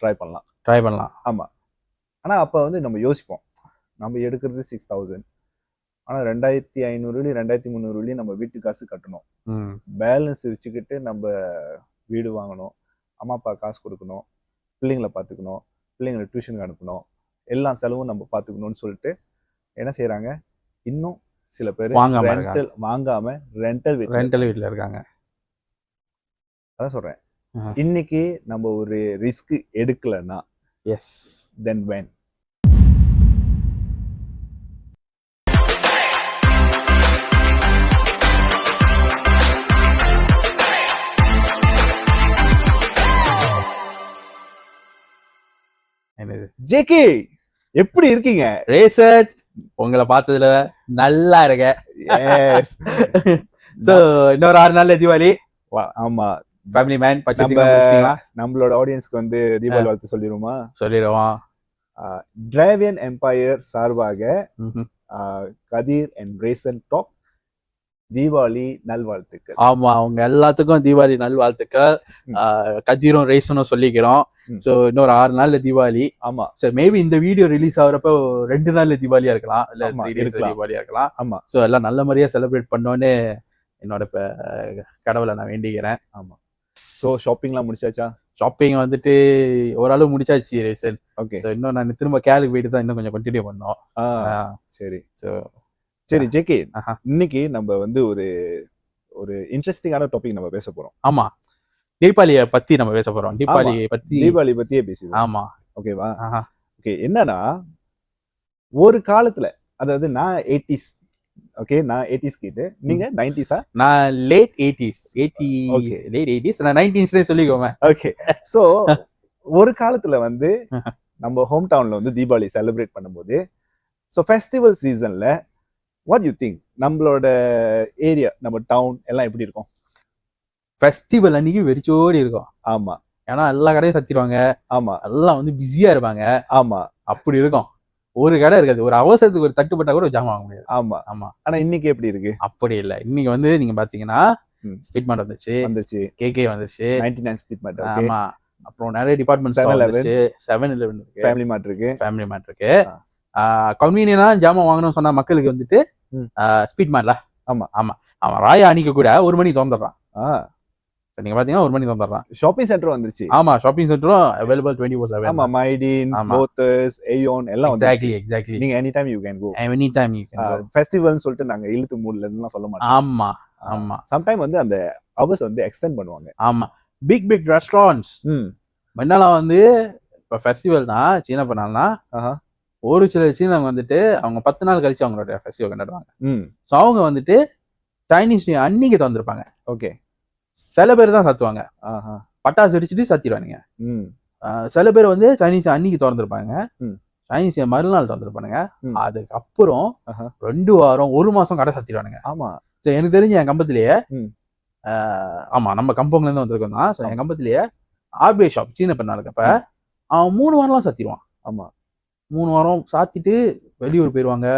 Try பண்ணலாம். ஆமா. ஆனா அப்ப வந்து நம்ம யோசிப்போம், நம்ம எடுக்கிறது 6000, ஆனா 2500 2300 நம்ம வீட்டு காசு கட்டணும், பேலன்ஸ் வச்சுக்கிட்டு நம்ம வீடு வாங்கணும், அம்மா அப்பா காசு கொடுக்கணும், பிள்ளைங்களை பார்த்துக்கணும், பிள்ளைங்களை டியூஷனுக்கு அனுப்பணும், எல்லா செலவும் நம்ம பார்த்துக்கணும்னு சொல்லிட்டு என்ன செய்யறாங்க, இன்னும் சில பேர் வாங்காம ரெண்டல் வீட்டில் இருக்காங்க. அதான் சொல்றேன், இன்னைக்கு நம்ம ஒரு ரிஸ்க் எடுக்கலன்னா then when? ஜேகே எப்படி இருக்கீங்க? ரேசர் உங்களை பார்த்ததுல நல்லா இருக்க. சோ இன்னொரு 6 நாள்ல தீபாவளி. ஆமா, ஃபேமிலி மேன் நம்மளோட ஆடியன்ஸ்க்கு வந்து தீபாவளி வாழ்த்து சொல்லிடுவோம். டிராவியன் எம்பையர் சார்பாக கதிர் அண்ட் ரேசன் டாக் தீபாவளி நல்வாழ்த்துக்கள். ஆமா, அவங்க எல்லாத்துக்கும் தீபாவளி நல்வாழ்த்துக்கள். கதிரும் ரேசனும் சொல்லிக்கிறோம். சோ இன்னொரு 6 நாள்ல தீபாவளி. ஆமா, சோ மேபி இந்த வீடியோ ரிலீஸ் ஆகுறப்ப 2 நாள்ல தீபாவளியா இருக்கலாம், இல்ல 3 days தீபாவளியா இருக்கலாம். ஆமா, சோ எல்லாம் நல்ல மாதிரியா செலிப்ரேட் பண்ணோன்னு என்னோட கடவுளை நான் வேண்டிக்கிறேன். ஆமா. சோ ஷாப்பிங்லாம் முடிச்சாச்சா? ஷாப்பிங் வந்துட்டு ஓரளவு முடிச்சாச்சு ரேசன். ஓகே. சோ இன்னும் நான் திரும்ப கேலுக்கு போயிட்டு தான் இன்னும் கொஞ்சம் கண்டினியூ பண்ணோம். சரி. சரி ஜேகே, இன்னைக்கு நம்ம வந்து ஒரு இன்ட்ரெஸ்டிங்கான டாபிக் நம்ம பேச போறோம். ஆமா, தீபாவளியை பத்தி நம்ம பேச போறோம். தீபாவளி பத்தியே பேசுவோம். ஆமா, ஓகேவா? ஓகே. என்னன்னா, ஒரு காலத்துல, அதாவது நான் 80s, ஓகே, நான் 80s கிட், நீங்க 90s? நான் லேட் 80s. நான் 19s சொல்லிக்கோங்க. ஓகே. சோ ஒரு காலத்துல வந்து நம்ம ஹோம் டவுன்ல வந்து தீபாவளி செலிப்ரேட் பண்ணும்போது, சோ ஃபெஸ்டிவல் சீசன்ல வாட் யூ திங்க், நம்மளோட ஏரியா, நம்ம டவுன் எல்லாம் எப்படி இருக்கும்? ஃபெஸ்டிவல் அன்னைக்கு வெறிச்சோடி இருக்கும். ஆமா, ஏன்னா எல்லா கடையும் சத்திடுவாங்க. ஆமா, எல்லாம் வந்து பிஸியா இருப்பாங்க. ஆமா, அப்படி இருக்கும். ஒரு கடை இருக்காது, ஒரு அவசரத்துக்கு ஒரு தட்டுப்பட்டா கூட ஜாமான் வாங்க முடியாது. ஆமா, ஆமா. ஆனா இன்னைக்கு எப்படி இருக்கு? அப்படி இல்லை. இன்னைக்கு வந்து நீங்க பாத்தீங்கன்னா ஸ்பீட் மார்ட் வந்துச்சு, கேகே வந்துச்சு, 99 ஸ்பீட் மார்ட். ஆமா. அப்புறம் நிறைய டிபார்ட்மெண்ட் ஸ்டோர் வந்துச்சு, 7-Eleven இருக்கு, ஃபேமிலி மார்ட் இருக்கு. கன்வீனியனா ஜாமான் வாங்கணும்னு சொன்னா மக்களுக்கு வந்துட்டு ஸ்பீட் மார்ட்ல. ஆமா, ஆமா. அவன் ராயா அன்னைக்கு கூட 1 மணி திறந்துடுறான். நீங்க பாத்தீங்கன்னா 1 மணி திறந்துடுறான். ஷாப்பிங் சென்டர் வந்துருச்சு. ஆமா, ஷாப்பிங் சென்டரும் அவைலபிள் 24/7. ஆமா, மைடின், போத்தஸ், ஏயோன் எல்லாம் வந்துருச்சு. எக்ஸாக்ட்லி. நீங்க any time you can go. ஃபெஸ்டிவல்னு சொல்லிட்டு நாங்க இழுத்து மூடல எல்லாம் சொல்ல மாட்டோம். ஆமா, ஆமா. சம்டைம் வந்து அந்த அவர்ஸ் வந்து எக்ஸ்டெண்ட் பண்ணுவாங்க. ஆமா, பிக் ரெஸ்டாரண்ட்ஸ் முன்னெல்லாம் வந்து இப்ப ஃபெஸ்டிவல்னா சீன பண்ணால்னா ஒரு சில சீனவங்க வந்துட்டு அவங்க 10 நாள் கழிச்சு அவங்களோட ஃபெஸ்டிவல் கொண்டாடுவாங்க. ஸோ அவங்க வந்துட்டு சைனீஸ் நியூ அன்னைக்கு திறந்துருப்பாங்க. ஓகே. சில பேர் தான் சத்துவாங்க, பட்டாசு அடிச்சுட்டு சத்திடுவானுங்க. சில பேர் வந்து சைனீஸ் அன்னைக்கு திறந்துருப்பாங்க, சைனீஸ் மறுநாள் திறந்துருப்பானுங்க. அதுக்கப்புறம் 2 வாரம் 1 மாசம் கடை சத்திடுவானுங்க. ஆமா. எனக்கு தெரிஞ்சு என் கம்பத்திலேயே, ஆமா நம்ம கம்பங்கள்ல இருந்து வந்திருக்கோம் தான். என் கம்பத்திலேயே ஆர்பிஐ ஷாப் சீன பண்ணா இருக்கப்ப அவன் 3 வாரம்லாம் சத்திடுவான். ஆமா, 3 வாரம் சாத்திட்டு வெளியூர் போயிருவாங்க,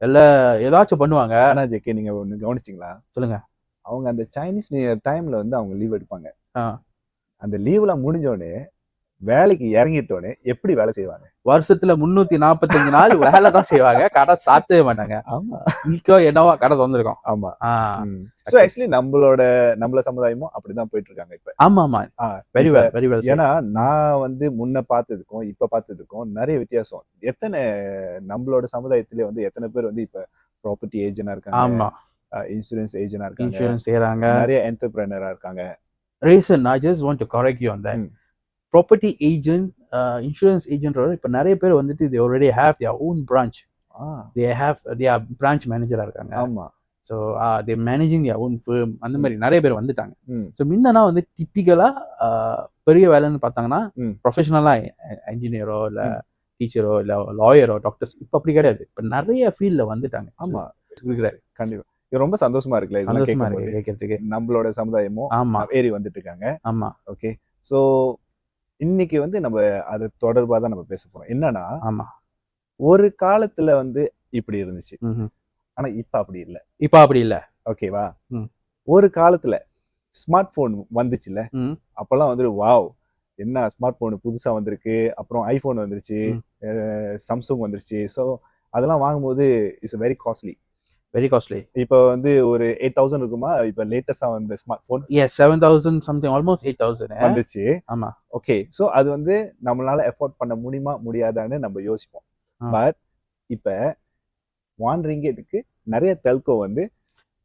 எல்லாம் ஏதாச்சும் பண்ணுவாங்க. ஆனா ஜேகே, நீங்க ஒண்ணு கவனிச்சிங்களா? சொல்லுங்க. அவங்க அந்த சைனீஸ் நியூ இயர் டைம்ல வந்து அவங்க லீவ் எடுப்பாங்க. அந்த லீவ்லாம் முடிஞ்சோடனே வேலைக்கு இறங்கிட்டோடனே எப்படி வேலை செய்வாங்க? வருஷத்துல 345 நாள் வேலை தான் செய்வாங்க, கடை சாத்தவே மாட்டாங்க. ஆமா, இப்போ என்னவா கடை திறந்துருக்கோம். ஆமா. சோ ஆக்சுவலி நம்மள சமுதாயமும் அப்படிதான் போயிட்டு இருக்காங்க இப்ப. ஆமா, ஆமா. Very well. ஏன்னா நான் வந்து முன்ன பார்த்ததுக்கும் இப்ப பார்த்ததுக்கும் நிறைய வித்தியாசம். எத்தனை நம்மளோட சமுதாயத்திலே வந்து எத்தனை பேர் வந்து இப்ப ப்ராப்பர்ட்டி ஏஜென்டா இருக்காங்க. ஆமா, இன்சூரன்ஸ் ஏஜென்டா இருக்காங்க, இன்சூரன்ஸ் செய்றாங்க, நிறைய என்டர்பிரனரா இருக்காங்க. Reason I just want to correct you on that. Property agent, insurance agent இப்ப நிறைய பேர் வந்துட்டு they already have their own branch. they are branch manager இருக்காங்க. ஆமா. so they managing their own firm. அந்த மாதிரி நிறைய பேர் வந்துட்டாங்க. ஸோ முன்னனா வந்து டிப்பிக்கலா பெரிய வேலைன்னு பார்த்தாங்கன்னா ப்ரொஃபஷனலா என்ஜினியரோ இல்ல டீச்சரோ இல்ல லாயரோ டாக்டர்ஸ். இப்ப அப்படி கிடையாது, இப்ப நிறைய ஃபீல்ட்ல வந்துட்டாங்க. ஆமா, இருக்கிறாரு. கண்டிப்பா. ரொம்ப சந்தோஷமா இருக்குல்ல சந்தோஷமா இருக்கு கேட்கறதுக்கு. நம்மளோட சமுதாயமும் ஏறி வந்துட்டு இருக்காங்க. ஆமா. ஓகே. சோ இன்னைக்கு வந்து நம்ம அது தொடர்பா தான் நம்ம பேச போறோம். என்னன்னா, ஆமா, ஒரு காலத்துல வந்து இப்படி இருந்துச்சு, ஆனா இப்ப அப்படி இல்ல. ஓகேவா? ஒரு காலத்துல ஸ்மார்ட் போன் வந்துச்சுல்ல, அப்பெல்லாம் வந்து வாவ், என்ன ஸ்மார்ட் போன் புதுசா வந்திருக்கு, அப்புறம் ஐபோன் வந்துருச்சு, சாம்சங் வந்துருச்சு. ஸோ அதெல்லாம் வாங்கும்போது இட்ஸ் வெரி காஸ்ட்லி. இப்போ வந்து ஒரு 8,000 இருக்குமா இப்போ லேட்டஸ்டா வந்த smart phone? Yes 7,000 something, almost 8,000 வந்துச்சு. ஆமா. ஓகே, ஸோ அது வந்து நம்மளால எஃபோர்ட் பண்ண முடியுமா முடியாதான்னு நம்ம யோசிப்போம். பட் இப்ப 1 ரிங்கெட்டுக்கு நிறைய டெல்கோ வந்து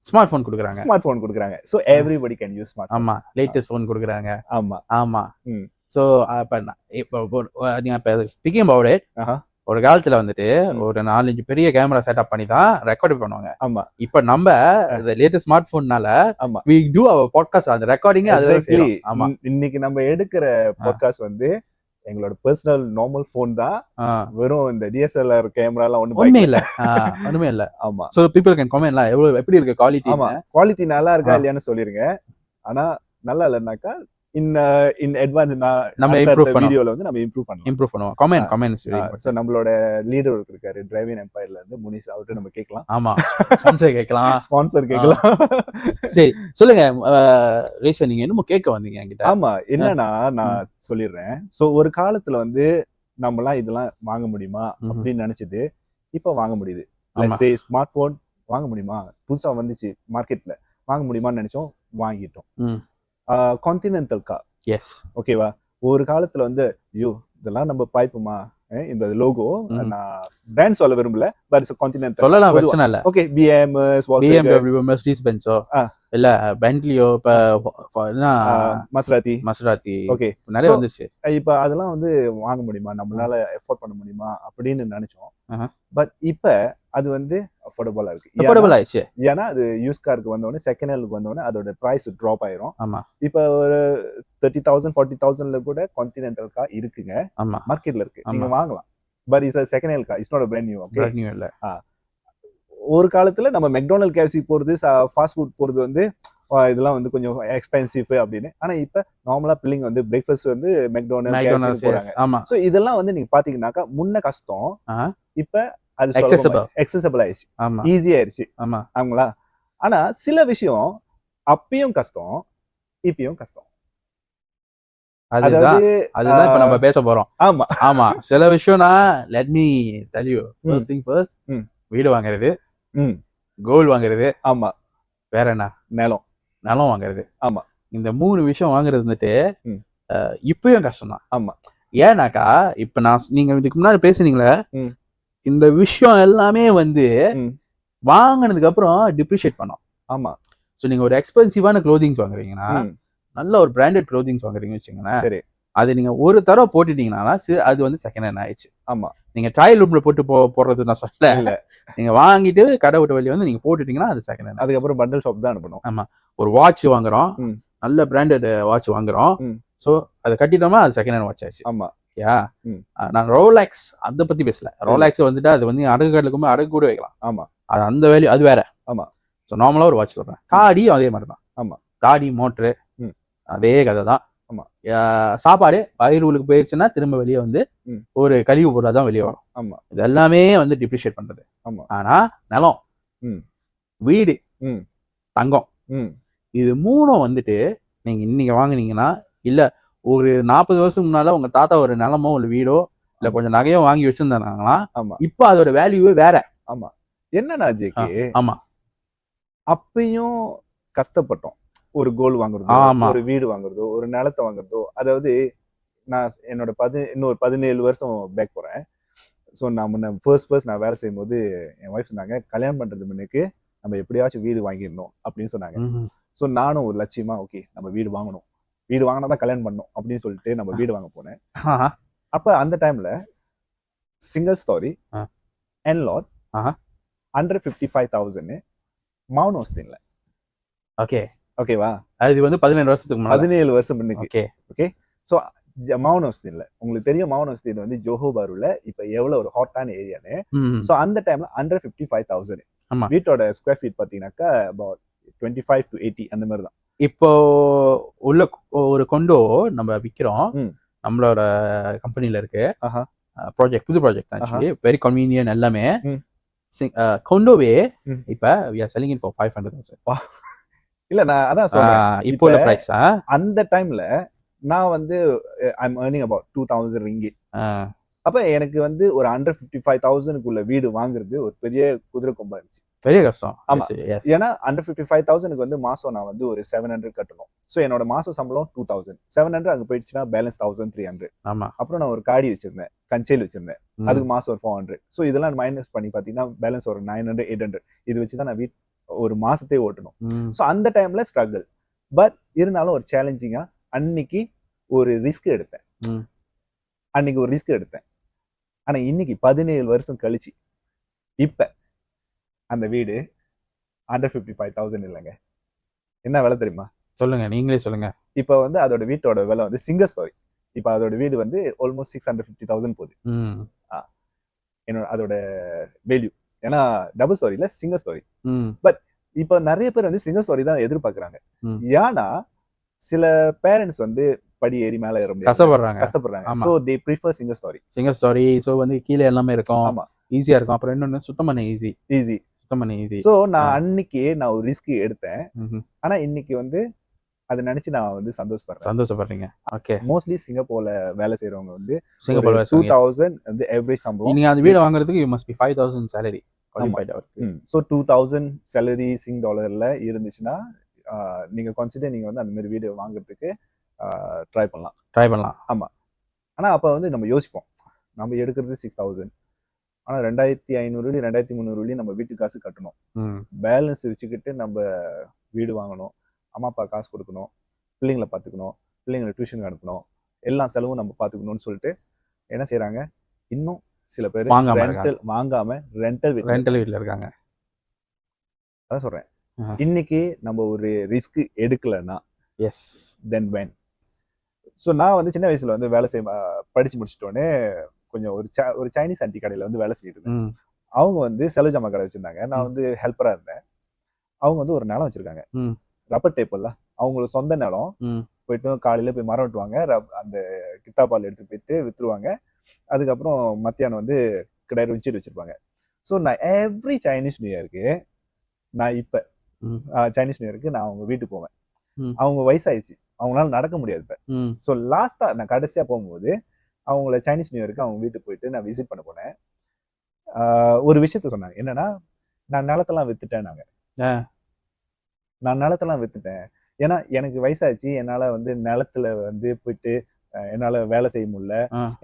ஸ்மார்ட் போன் கொடுக்குறாங்க. So everybody can use smart. ஆமா, லேட்டஸ்ட் போன் கொடுக்குறாங்க. ஆமா. ஸோ இப்போ நீங்க இப்போ ஸ்பீக்கிங் அபவுட் இட், ஒரு காலத்துல வந்துட்டு ஒரு 4-5 பெரிய கேமரா செட்டப் பண்ணி தான் ரெக்கார்ட் பண்ணுவாங்க. ஆமா. இப்ப நம்ம லேட்டஸ்ட் ஸ்மார்ட் போன்னால we do our podcast, அந்த ரெக்கார்டிங் அதுல செய்றோம். ஆமா. இன்னைக்கு நம்ம எடுக்கிற பாட்காஸ்ட் வந்து எங்களோட பர்சனல் நார்மல் போன் தான். வெறும் இந்த DSLR கேமரா எல்லாம் ஒண்ணுமே இல்ல. ஆமா. சோ people can comment எல்லாம் எப்படி இருக்கு குவாலிட்டி. ஆமா, குவாலிட்டி நல்லா இருக்கா இல்லையான்னு சொல்லிருங்க. ஆனா நல்லா இல்லைன்னாக்கா in advance நம்ம வீடியோல வந்து நம்ம இம்ப்ரூவ் பண்ணுவோம். கமெண்ட்ஸ். சோ நம்மளோட லீடர் இருக்காரு டிரைவிங் எம்பையர்ல இருந்து முனிஸ், அவர்ட்ட நம்ம கேட்கலாம். ஆமா, ஸ்பான்சர் கேட்கலாம். சரி சொல்லுங்க ரேஷன், நீங்க என்னமோ கேட்க வந்தீங்க என்கிட்ட. ஆமா, என்னன்னா நான் சொல்லிடுறேன். சோ ஒரு காலத்துல வந்து நம்மலாம் இதெல்லாம் வாங்க முடியுமா அப்படின்னு நினைச்சது இப்ப வாங்க முடியுது. ஸ்மார்ட் போன் வாங்க முடியுமா, புதுசா வந்துச்சு மார்க்கெட்ல, வாங்க முடியுமான்னு நினைச்சோம், வாங்கிட்டோம். Continental car. எஸ். ஓகேவா, ஒரு காலத்துல வந்து ஐயோ இதெல்லாம் நம்ம பாய்ப்புமா, இந்த லோகோ நான் பிராண்ட் சொல்ல விரும்பல, பட் இட்ஸ் கான்டினென்டல் சொல்லலாம், பிரச்சனை இல்ல. ஓகே, BMW, மெர்சிடிஸ் பென்ஸோ இல்ல பென்ட்லியோ, இப்ப மசராத்தி, ஓகே நிறைய வந்துச்சு. இப்ப அதெல்லாம் வந்து வாங்க முடியுமா, நம்மளால எஃபோர்ட் பண்ண முடியுமா அப்படின்னு நினைச்சோம். பட் இப்ப அது வந்து அஃபோர்டபுளா இருக்கு. ஏன்னா அது யூஸ் காருக்கு வந்தோடனே, செகண்ட் ஹேண்டுக்கு வந்தோடனே அதோட பிரைஸ் ட்ராப் ஆயிரும். ஆமா. இப்ப ஒரு 30,000 40,000 கூட கான்டினென்டல் கார் இருக்குங்க, மார்க்கெட்ல இருக்கு, நீங்க வாங்கலாம். But it's second hand car, it's not brand new. Brand new இல்ல. ஒரு காலத்துல நம்ம மெக்டானல்ட் KFC போறது, ஃபாஸ்ட் ஃபுட் போறது வந்து இதெல்லாம் வந்து கொஞ்சம் எக்ஸ்பென்சிவ் அப்படின்னு. ஆனா இப்ப நார்மலா பிள்ளைங்க வந்து பிரேக்ஃபாஸ்ட் வந்து மெக்டானல்ட் KFC போறாங்க. சோ இதெல்லாம் வந்து நீங்க பாத்தீங்கன்னாக்கா முன்ன கஷ்டம், இப்ப அது எக்ஸசிபிள் ஆயிடுச்சு, ஈஸியா ஆயிடுச்சு. ஆமாங்களா? ஆனா சில விஷயம் அப்பயும் கஷ்டம், இப்பயும் கஷ்டம். அதுதான் இப்ப நம்ம பேச போறோம். ஆமா, சில விஷயம்னா let me tell you. First thing first, வீடு வாங்குறது, கோல்ட் வாங்குறது, ஆமா, வேற என்ன, நிலம் வாங்குறது. ஆமா, இந்த 3 விஷயம் வாங்குறது வந்துட்டு இப்பயும் கஷ்டம் தான். ஆமா. ஏன்னாக்கா இப்ப நீங்க இதுக்கு முன்னாடி பேசுனீங்களே, இந்த விஷயம் எல்லாமே வந்து வாங்கினதுக்கு அப்புறம் டிப்ரிஷியேட் பண்ணோம். ஆமா. சோ நீங்க ஒரு எக்ஸ்பென்சிவான க்ளோதிங்ஸ் வாங்குறீங்கன்னா, நல்ல ஒரு பிராண்டட் க்ளோதிங்ஸ் வாங்குறீங்கன்னு வச்சுக்கோங்களேன், சரி, அது நீங்க ஒரு தடவை போட்டுட்டீங்கன்னா அது வந்து செகண்ட் ஹேண்ட் ஆயிடுச்சு. ஆமா. நீங்க ட்ரையல் ரூம்ல போட்டு போடுறது நான் சொல்லல, நீங்க வாங்கிட்டு கடை விட்டு வெளியே வந்து நீங்க போட்டுட்டீங்கன்னா அது செகண்ட் ஹேண்ட். அதுக்கப்புறம் பண்டல் ஷாப் தான் அனுப்பணும். ஆமா, ஒரு வாட்ச் வாங்குறோம், நல்ல பிராண்டட் வாட்ச் வாங்குறோம், சோ அதை கட்டிட்டோமா அது செகண்ட் ஹேண்ட் வாட்ச் ஆயிடுச்சு. ஆமா. நான் ரோலெக்ஸ் அதை பத்தி பேசல. ரோலெக்ஸ் வந்துட்டு அது வந்து அடகு கடைக்குமே அடகு கூட வைக்கலாம். ஆமா, அது அந்த வேல்யூ அது வேற. ஆமா. ஸோ நார்மலா ஒரு வாட்ச் சொல்றேன். காடி அதே மாதிரி தான். ஆமா, காடி மோட்ரு அதே கதை தான். ஆமா. சாப்பாடு வயிறுக்கு போயிருச்சுன்னா திரும்ப வெளியே வந்து ஒரு கழிவு பொருளா தான் வெளியே வரும். ஆமா. இது எல்லாமே வந்து டிப்ரிஷியேட் பண்றது. ஆமா. ஆனா நிலம், வீடு, தங்கம், இது 3 வந்துட்டு நீங்க இன்னைக்கு வாங்குனீங்கன்னா, இல்ல ஒரு 40 வருஷம் முன்னால உங்க தாத்தா ஒரு நிலமோ ஒரு வீடோ இல்ல கொஞ்சம் நகையோ வாங்கி வச்சிருந்தாங்கன்னா, இப்ப அதோட வேல்யூவே வேற. ஆமா. என்னன்னா ஜேகே, ஆமா, அப்பயும் கஷ்டப்பட்டோம். ஒரு கோல் வாங்குறதோ, ஒரு வீடு வாங்குறதோ, ஒரு நிலத்தை வாங்குறதோ. அதாவது நான் என்னோட இன்னொரு 17 வருஷம் பேக் போறேன். ஸோ நான் ஃபர்ஸ்ட் நான் வேலை செய்யும் போது என் ஒய்ஃப் சொன்னாங்க, கல்யாணம் பண்றது முன்னுக்கு நம்ம எப்படியாச்சும் வீடு வாங்கிடணும் அப்படின்னு சொன்னாங்க. ஸோ நானும் ஒரு லட்சியமா ஓகே நம்ம வீடு வாங்கணும், வீடு வாங்கினா தான் கல்யாணம் பண்ணணும் அப்படின்னு சொல்லிட்டு நம்ம வீடு வாங்க போனேன். அப்ப அந்த டைம்ல சிங்கிள் ஸ்டோரி என்லாட் 155,000 மவுண்ட் ஆஸ்டின்ல. ஓகேவா, அது வந்து 17 வருஷத்துக்கு முன்னாடி, 17 வருஷம் முன்னுக்கு. ஓகே, ஸோ மவுண்ட் ஆஸ்டின்ல உங்களுக்கு தெரியும், மவுண்ட் ஆஸ்டின் வந்து ஜோஹோபாருல இப்ப எவ்வளவு ஒரு ஹாட்டான ஏரியான்னு. ஸோ அந்த டைம்ல 155,000 வீட்டோட ஸ்கொயர் ஃபீட் பாத்தீங்கன்னாக்கா அபவுட் 25 to 80 அந்த மாதிரி தான். இப்போ உள்ள ஒரு கொண்டோ நம்ம விற்கிறோம், நம்மளோட கம்பெனில இருக்கு. புது ப்ராஜெக்ட் ஆக்சுவலி வெரி கன்வீனியன்ட் எல்லாமே. கொண்டோவே இப்ப we are selling it for 500,000. இல்ல நான் அதான் சொல்றேன், இப்போ உள்ள பிரைஸ். அந்த டைம்ல நான் வந்து ஐம் ஏர்னிங் அபவுட் 2000 ringgit. அப்ப எனக்கு வந்து ஒரு 155,000க்குள்ள வீடு வாங்குறது ஒரு பெரிய குதிரை கொம்பா இருந்துச்சு. பெரிய கஷ்டம். ஆமா. ஏன்னா 155,000க்கு வந்து மாசம் நான் வந்து ஒரு 700 கட்டணும். ஸோ என்னோட மாச சம்பளம் 2000. 700 அங்க போயிடுச்சுன்னா பேலன்ஸ் 1300. ஆமா. அப்புறம் நான் ஒரு காடி வச்சிருந்தேன், கஞ்சேல் வச்சிருந்தேன். அதுக்கு மாசம் ஒரு 400. ஸோ இதெல்லாம் மைனஸ் பண்ணி பாத்தீங்கன்னா பேலன்ஸ் ஒரு 900, 800. இது வச்சுதான் நான் ஒரு மாசத்தையே ஓட்டணும். ஸோ அந்த டைம்ல ஸ்ட்ரகிள். பட் இருந்தாலும் ஒரு சேலஞ்சிங்கா அன்னைக்கு ஒரு ரிஸ்க் எடுத்தேன். ஆனா இன்னைக்கு 17 வருஷம் கழிச்சு இப்ப அந்த வீடு 155,000 இல்லைங்க. என்ன விலை தெரியுமா? சொல்லுங்க, நீங்களே சொல்லுங்க. இப்ப வந்து அதோட வீட்டோட விலை வந்து சிங்கிள் ஸ்டோரி. இப்ப அதோட வீடு வந்து ஆல்மோஸ்ட் 650,000 போகுது. என்னோட அதோட வேல்யூ. ஏன்னா டபுள் ஸ்டோரியில சிங்கிள் ஸ்டோரி. பட் இப்ப நிறைய பேர் வந்து சிங்கிள் ஸ்டோரி தான் எதிர்பார்க்கறாங்க. ஏன்னா சில பேரண்ட்ஸ் வந்து படி ஏறி மேல ஏற முடியாது, கஷ்டப்படுறாங்க. So they prefer single story. So வந்து கீழே எல்லாமே இருக்கும். ஆமா, ஈஸியா இருக்கும். அப்புறம் இன்னொன்னு சுத்தம் பண்ண ஈஸி. சோ நான் அன்னைக்கு நான் ஒரு ரிஸ்க் எடுத்தேன். ஆனா இன்னைக்கு வந்து அதை நினைச்சு நான் வந்து சந்தோஷப்படுறீங்க. ஓகே. மோஸ்ட்லி சிங்கப்பூர்ல வேலை செய்யறவங்க வந்து சிங்கப்பூர்ல 2000 வந்து எவரேஜ் சம்பளம். நீங்க அந்த வீடு வாங்குறதுக்கு you must be 5,000 salary qualified hours. So 2000 salary Sing டாலர்ல இருந்துச்சுன்னா நீங்க கன்சிடர் நீங்க வந்து அந்த மாதிரி வீடு வாங்குறதுக்கு ட்ரை பண்ணலாம். ஆமா. ஆனா அப்ப வந்து நம்ம யோசிப்போம், நம்ம எடுக்கிறது 6,000. ஆனா 2,500 2,300 நம்ம வீட்டு காசு கட்டணும். பேலன்ஸ் வச்சுக்கிட்டு நம்ம வீடு வாங்கணும், அம்மா அப்பா காசு கொடுக்கணும், பிள்ளைங்களை பார்த்துக்கணும், பிள்ளைங்களை டியூஷனுக்கு அனுப்பணும், எல்லா செலவும் நம்ம பார்த்துக்கணும்னு சொல்லிட்டு என்ன செய்யறாங்க, இன்னும் சில பேர் வாங்காம ரெண்டல் வீட்டில் இருக்காங்க. அதான் சொல்றேன். இன்னைக்கு நம்ம ஒரு ரிஸ்க் எடுக்கலன்னா தென் வென். ஸோ நான் வந்து சின்ன வயசுல வந்து வேலை படிச்சு முடிச்சிட்டோன்னே கொஞ்சம் ஒரு சைனீஸ் ஆண்டி கடையில வந்து வேலை செஞ்சுட்டு இருந்தேன். அவங்க வந்து செலவு ஜாமா கடை வச்சிருந்தாங்க. நான் வந்து ஹெல்ப்பரா இருந்தேன். அவங்க வந்து ஒரு நிலம் வச்சிருக்காங்க, ரப்பர் டேப்பிள்ல. அவங்களுக்கு சொந்த நிலம். போயிட்டு காலையில போய் மரம் வெட்டுவாங்க, அந்த கித்தாப்பால் எடுத்து போயிட்டு வித்துருவாங்க. அதுக்கப்புறம் மத்தியானம் வந்து கிடையாது வச்சுட்டு வச்சிருப்பாங்க. ஸோ நான் எவ்ரி சைனீஸ் நியூ இயருக்கு நான் அவங்க வீட்டுக்கு போவேன். அவங்க வயசாயிடுச்சு, அவங்களால நடக்க முடியாது இப்ப. ஸோ லாஸ்டா நான் கடைசியா போகும்போது அவங்கள சைனீஸ் நியூ இயருக்கு அவங்க வீட்டுக்கு போயிட்டு நான் விசிட் பண்ண போனேன். ஒரு விஷயத்த சொன்னாங்க, என்னன்னா நான் நிலத்தெல்லாம் வித்துட்டேன். ஏன்னா எனக்கு வயசாச்சு, என்னால வந்து நிலத்துல வந்து போயிட்டு என்னால வேலை செய்ய முடியல.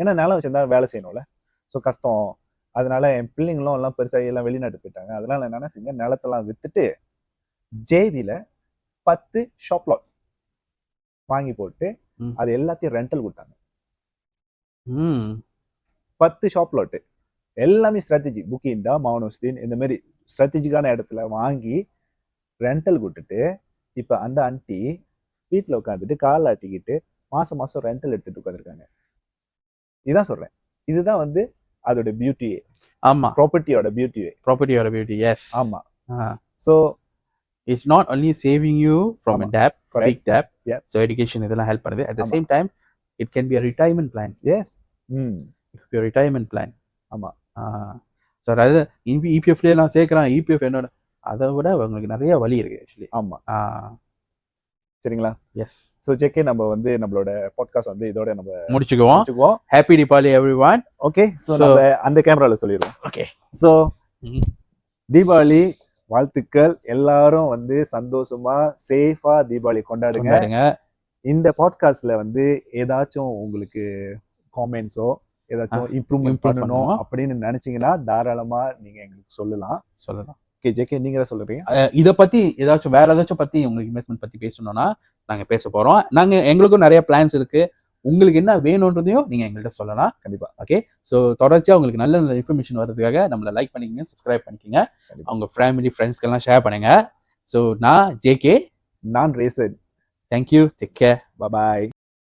ஏன்னா நிலம் வச்சிருந்தா வேலை செய்யணும்ல, ஸோ கஷ்டம். அதனால என் பிள்ளைங்களும் எல்லாம் பெருசா எல்லாம் வெளிநாட்டு போயிட்டாங்க. அதனால என்ன செஞ்ச, நிலத்தெல்லாம் வித்துட்டு ஜேவில 10 ஷாப் லாட் வாங்கி போட்டு அது எல்லாத்தையும் ரெண்டல் கொடுத்தாங்க. 10 ஷாப் லாட் எல்லாமே ஸ்ட்ராட்டஜி, புக்கிண்டா, மவுனோஸ்தீன், இந்த மாதிரி ஸ்ட்ராட்டஜிக்கான இடத்துல வாங்கி ரெண்டல் கொடுத்துட்டு இப்ப அந்த ஆண்டி வீட்டுல உட்காந்துட்டு கால் ஆட்டிக்கிட்டு மாசம் மாசம் ரெண்டல் எடுத்துட்டு உட்காந்துருக்காங்க. இதான் சொல்றேன், இதுதான் வந்து அதோட பியூட்டியே. ஆமா, ப்ராப்பர்ட்டியோட பியூட்டி. எஸ். ஆமா. So it's not only saving you from a debt, big debt. So education இதெல்லாம் ஹெல்ப் பண்ணுது. At the same time it can be a retirement plan. Yes. It could be a retirement plan. ஆமா. So அதாவது இபிஎஃப்ல எல்லாம் சேர்க்குறான். EPF என்னோட அதை விட உங்களுக்கு நிறைய வழி இருக்கு ஆக்சுவலி. ஆமா. சரிங்களா? எஸ். ஸோ ஜேகே, நம்ம வந்து நம்மளோட பாட்காஸ்ட் வந்து இதோட நம்ம முடிச்சுக்குவோம். Happy Deepavali everyone. Okay. So நம்ம அந்த கேமரால சொல்லிடுவோம். ஓகே. ஸோ தீபாவளி வாழ்த்துக்கள். எல்லாரும் வந்து சந்தோஷமா சேஃபா தீபாவளி கொண்டாடுங்க. இந்த பாட்காஸ்ட்ல வந்து ஏதாச்சும் உங்களுக்கு காமெண்ட்ஸோ ஏதாச்சும் இம்ப்ரூவ்மெண்ட் பண்ணணும் அப்படின்னு நினைச்சீங்கன்னா தாராளமா நீங்க எங்களுக்கு சொல்லலாம். ஓகே ஜேகே, நீங்க தான் சொல்றீங்க. இதை பத்தி ஏதாச்சும் வேற ஏதாச்சும் பத்தி உங்களுக்கு இன்வெஸ்ட்மெண்ட் பத்தி பேசணும்னா நாங்க பேச போறோம். எங்களுக்கும் நிறைய பிளான்ஸ் இருக்கு. உங்களுக்கு என்ன வேணும்ன்றதையும் நீங்க எங்கள்கிட்ட சொல்லலாம். கண்டிப்பா. ஓகே. ஸோ தொடர்ச்சியா உங்களுக்கு நல்ல நல்ல இன்ஃபர்மேஷன் வர்றதுக்காக நம்மளை லைக் பண்ணிக்கங்க, சப்ஸ்கிரைப் பண்ணிக்கங்க, அவங்க ஃபேமிலி ஃப்ரெண்ட்ஸ்க்கெல்லாம் ஷேர் பண்ணுங்க. ஸோ நான் ஜேகே. நான் ரேசன். தேங்க்யூ. Take care. பாய்.